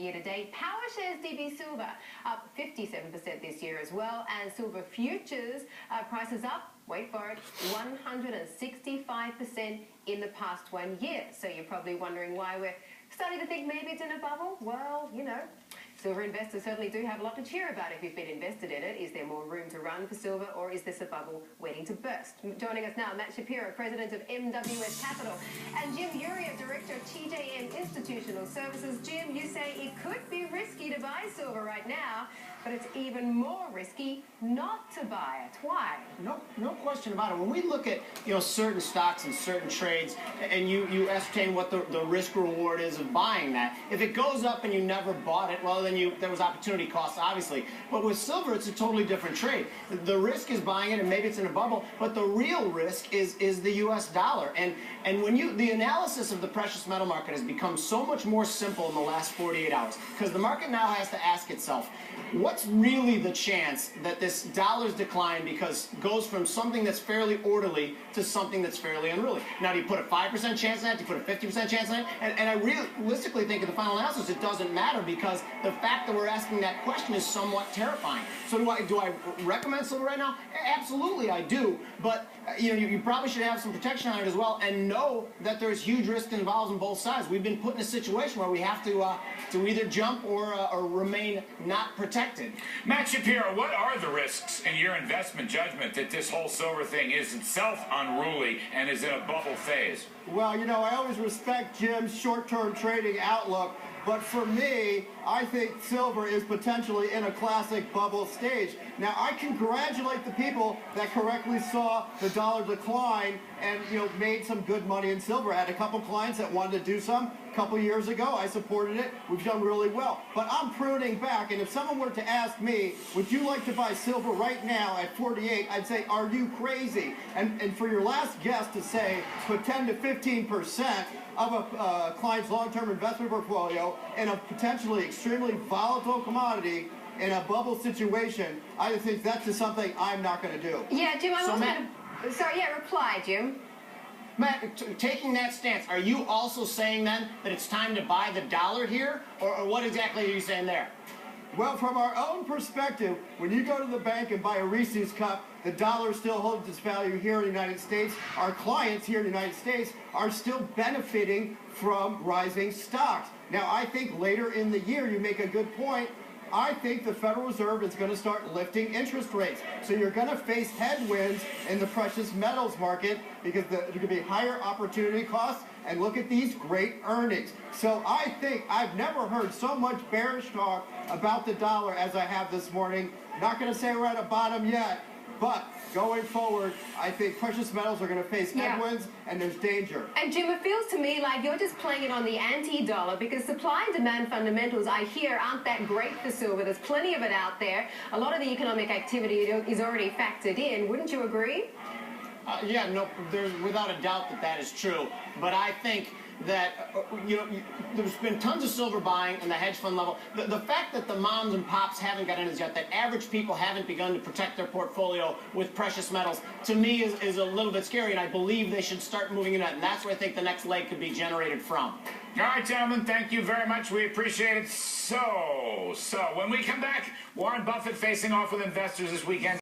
year to date. Power shares DB Silver up 57% this year as well, and silver futures prices up, wait for it, 165% in the past 1 year. So you're probably wondering why we're starting to think maybe it's in a bubble. Well, you know, silver investors certainly do have a lot to cheer about if you've been invested in it. Is there more room to run for silver, or is this a bubble waiting to burst? Joining us now, Matt Shapiro, president of MWS Capital, and Jim Uriah, director of TJM Institutional Services. Jim, you say it could be risky to buy silver right now, but it's even more risky not to buy it. Why? No question about it. When we look at certain stocks and certain trades, and you ascertain what the risk reward is of buying that, if it goes up and you never bought it, well, then there was opportunity cost, obviously. But with silver, it's a totally different trade. The risk is buying it, and maybe it's in a bubble, but the real risk is the U.S. dollar. And when the analysis of the precious metal market has become so much more simple in the last 48 hours, because the market now has to ask itself, what's really the chance that this dollar's decline goes from something that's fairly orderly to something that's fairly unruly? Now, do you put a 5% chance on that? Do you put a 50% chance on it? And I realistically think in the final analysis it doesn't matter, because the fact that we're asking that question is somewhat terrifying. So do I recommend silver right now? Absolutely, I do. But you probably should have some protection on it as well, and know that there's huge risk involved on both sides. We've been put in a situation where we have to either jump or remain not protected. Matt Shapiro, what are the risks in your investment judgment that this whole silver thing is itself unruly and is in a bubble phase? Well, I always respect Jim's short-term trading outlook, but for me, I think silver is potentially in a classic bubble stage. Now, I congratulate the people that correctly saw the dollar decline and made some good money in silver. I had a couple clients that wanted to do some a couple years ago. I supported it. We've done really well. But I'm pruning back, and if someone were to ask me, would you like to buy silver right now at 48, I'd say, are you crazy? And for your last guest to say put 10 to 15% of a client's long-term investment portfolio in a potentially extremely volatile commodity in a bubble situation, I think that's just something I'm not going to do. Yeah, Jim, reply, Jim. Matt, taking that stance, are you also saying then that it's time to buy the dollar here? Or what exactly are you saying there? Well, from our own perspective, when you go to the bank and buy a Reese's cup, the dollar still holds its value here in the United States. Our clients here in the United States are still benefiting from rising stocks. Now, I think later in the year, you make a good point, I think the Federal Reserve is going to start lifting interest rates. So you're going to face headwinds in the precious metals market because there could be higher opportunity costs. And look at these great earnings. So I think I've never heard so much bearish talk about the dollar as I have this morning. Not going to say we're at a bottom yet, but going forward, I think precious metals are going to face headwinds, and there's danger. And Jim, it feels to me like you're just playing it on the anti-dollar, because supply and demand fundamentals, I hear, aren't that great for silver. There's plenty of it out there. A lot of the economic activity is already factored in. Wouldn't you agree? Yeah, no, there's without a doubt that is true. But I think that there's been tons of silver buying in the hedge fund level. The fact that the moms and pops haven't got in as yet, that average people haven't begun to protect their portfolio with precious metals, to me is a little bit scary, and I believe they should start moving in that, and that's where I think the next leg could be generated from. All right, gentlemen, thank you very much. We appreciate it. So when we come back, Warren Buffett facing off with investors this weekend.